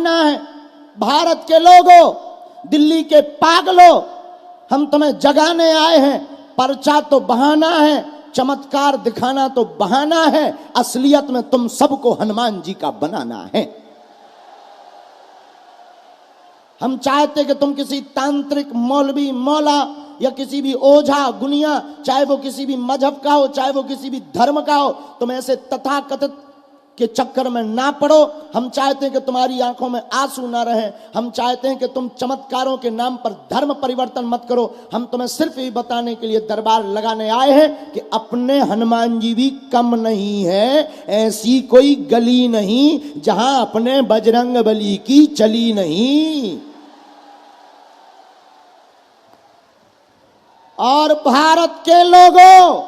बहाना है। भारत के लोगों, दिल्ली के पागलों, हम तुम्हें जगाने आए हैं। पर्चा तो बहाना है, चमत्कार दिखाना तो बहाना है, असलियत में तुम सबको हनुमान जी का बनाना है। हम चाहते कि तुम किसी तांत्रिक, मौलवी, मौला या किसी भी ओझा गुनिया, चाहे वो किसी भी मजहब का हो, चाहे वो किसी भी धर्म का हो, तुम ऐसे तथाकथित के चक्कर में ना पड़ो। हम चाहते हैं कि तुम्हारी आंखों में आंसू ना रहे। हम चाहते हैं कि तुम चमत्कारों के नाम पर धर्म परिवर्तन मत करो। हम तुम्हें सिर्फ ये बताने के लिए दरबार लगाने आए हैं कि अपने हनुमान जी भी कम नहीं है। ऐसी कोई गली नहीं जहां अपने बजरंग बली की चली नहीं। और भारत के लोगों,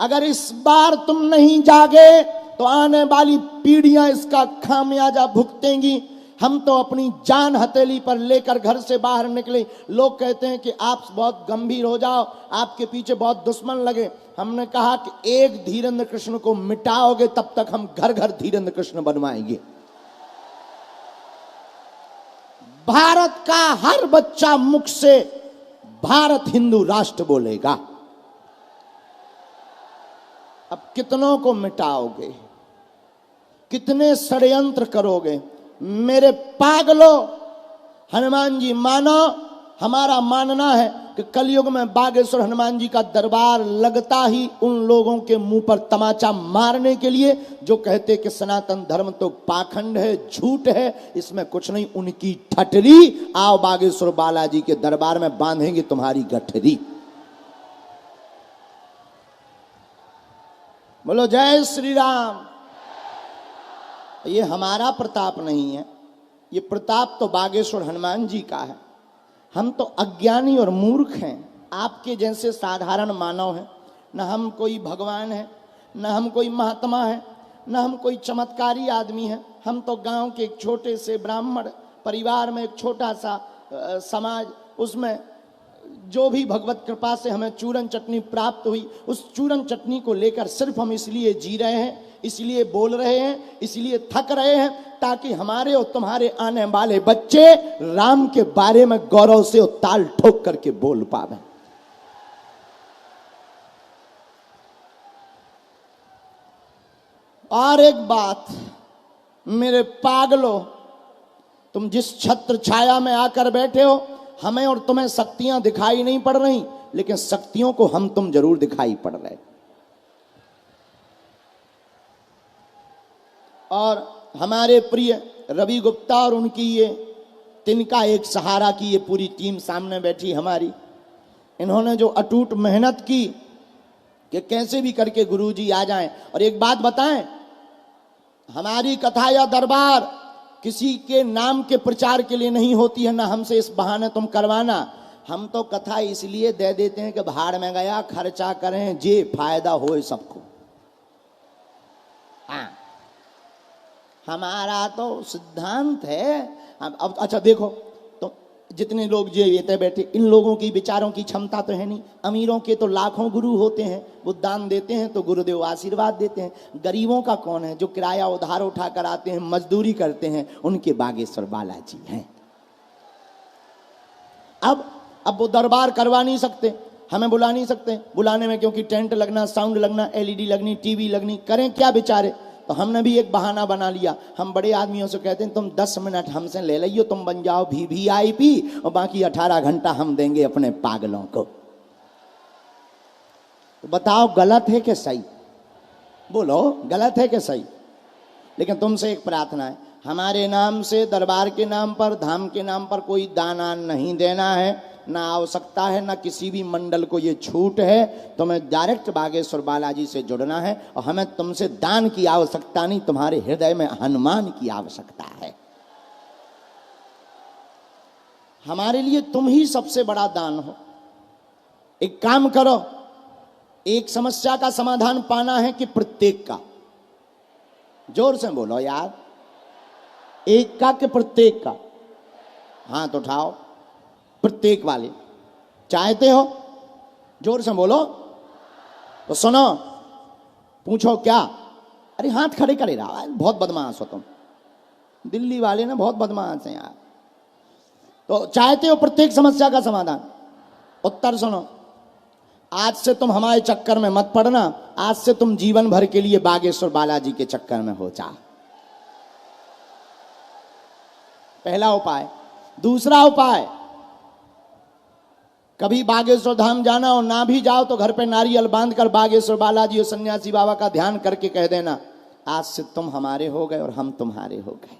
अगर इस बार तुम नहीं जागे तो आने वाली पीढ़ियां इसका खामियाजा भुगतेंगी। हम तो अपनी जान हथेली पर लेकर घर से बाहर निकले। लोग कहते हैं कि आप बहुत गंभीर हो जाओ, आपके पीछे बहुत दुश्मन लगे। हमने कहा कि एक धीरेन्द्र कृष्ण को मिटाओगे तब तक हम घर घर धीरेन्द्र कृष्ण बनवाएंगे। भारत का हर बच्चा मुख से भारत हिंदू राष्ट्र बोलेगा। अब कितनों को मिटाओगे, कितने षड्यंत्र करोगे? मेरे पागलों, हनुमान जी मानो। हमारा मानना है कि कलयुग में बागेश्वर हनुमान जी का दरबार लगता ही उन लोगों के मुंह पर तमाचा मारने के लिए जो कहते कि सनातन धर्म तो पाखंड है, झूठ है, इसमें कुछ नहीं। उनकी ठठरी। आओ बागेश्वर बालाजी के दरबार में बांधेंगे तुम्हारी गठरी। बोलो जय श्री राम। ये हमारा प्रताप नहीं है, ये प्रताप तो बागेश्वर हनुमान जी का है। हम तो अज्ञानी और मूर्ख हैं, आपके जैसे साधारण मानव हैं। न हम कोई भगवान है, न हम कोई महात्मा है, न हम कोई चमत्कारी आदमी है। हम तो गांव के एक छोटे से ब्राह्मण परिवार में एक छोटा सा समाज, उसमें जो भी भगवत कृपा से हमें चूरन चटनी प्राप्त हुई, उस चूरन चटनी को लेकर सिर्फ हम इसलिए जी रहे हैं, इसलिए बोल रहे हैं, इसलिए थक रहे हैं ताकि हमारे और तुम्हारे आने वाले बच्चे राम के बारे में गौरव से ताल ठोक करके बोल पावे। और एक बात, मेरे पागलों, तुम जिस छत्र छाया में आकर बैठे हो, हमें और तुम्हें शक्तियां दिखाई नहीं पड़ रही, लेकिन शक्तियों को हम तुम जरूर दिखाई पड़ रहे। और हमारे प्रिय रवि गुप्ता और उनकी ये तिनका एक सहारा की ये पूरी टीम सामने बैठी हमारी, इन्होंने जो अटूट मेहनत की कि कैसे भी करके गुरुजी आ जाएं। और एक बात बताएं, हमारी कथा या दरबार किसी के नाम के प्रचार के लिए नहीं होती है, ना हमसे इस बहाने तुम करवाना। हम तो कथा इसलिए दे देते हैं कि भाड़ में गया खर्चा करें, जे फायदा हो सबको। हाँ, हमारा तो सिद्धांत है। अब अच्छा देखो, तो जितने लोग जो ये बैठे, इन लोगों की विचारों की क्षमता तो है नहीं। अमीरों के तो लाखों गुरु होते हैं, वो दान देते हैं तो गुरुदेव आशीर्वाद देते हैं। गरीबों का कौन है? जो किराया उधार उठा कर आते हैं, मजदूरी करते हैं, उनके बागेश्वर बालाजी हैं। अब वो दरबार करवा नहीं सकते, हमें बुला नहीं सकते। बुलाने में क्योंकि टेंट लगना, साउंड लगना, एलईडी लगनी, टीवी लगनी, करें क्या बेचारे। तो हमने भी एक बहाना बना लिया। हम बड़े आदमियों से कहते हैं तुम 10 मिनट हमसे ले लियो, तुम बन जाओ वीवीआईपी और बाकी 18 घंटा हम देंगे अपने पागलों को। तो बताओ गलत है कि सही? बोलो गलत है कि सही? लेकिन तुमसे एक प्रार्थना है, हमारे नाम से, दरबार के नाम पर, धाम के नाम पर कोई दान नहीं देना है, ना आवश्यकता है, ना किसी भी मंडल को ये छूट है। तुम्हें डायरेक्ट बागेश्वर बालाजी से जुड़ना है और हमें तुमसे दान की आवश्यकता नहीं, तुम्हारे हृदय में हनुमान की आवश्यकता है। हमारे लिए तुम ही सबसे बड़ा दान हो। एक काम करो, एक समस्या का समाधान पाना है कि प्रत्येक का? जोर से बोलो यार, एक का कि प्रत्येक का? हाथ उठाओ। प्रत्येक वाले चाहते हो? जोर से बोलो। तो सुनो, पूछो क्या? अरे हाथ खड़े करे रहा, बहुत बदमाश हो तुम। दिल्ली वाले ना बहुत बदमाश हैं यार। तो चाहते हो प्रत्येक समस्या का समाधान? उत्तर सुनो, आज से तुम हमारे चक्कर में मत पड़ना, आज से तुम जीवन भर के लिए बागेश्वर बालाजी के चक्कर में हो जा। पहला उपाय। दूसरा उपाय, कभी बागेश्वर धाम जाना और ना भी जाओ तो घर पे नारियल बांधकर बागेश्वर बालाजी और सन्यासी बाबा का ध्यान करके कह देना, आज से तुम हमारे हो गए और हम तुम्हारे हो गए।